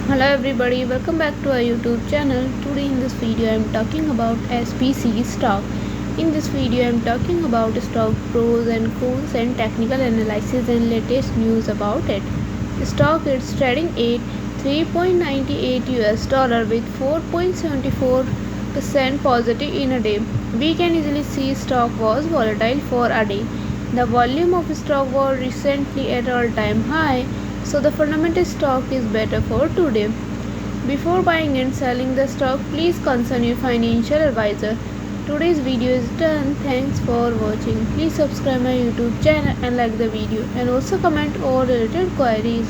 Hello everybody, welcome back to our YouTube channel. Today in this video I am talking about SPCE stock. In this video I am talking about stock pros and cons and technical analysis and latest news about it. Stock is trading at $3.98 with 4.74% positive in a day. We can easily see stock was volatile for a day. The volume of stock was recently at all-time high, so the fundamental stock is better for today. Before buying and selling the stock, please consult your financial advisor. Today's video is done. Thanks for watching. Please subscribe my YouTube channel and like the video and also comment all related queries.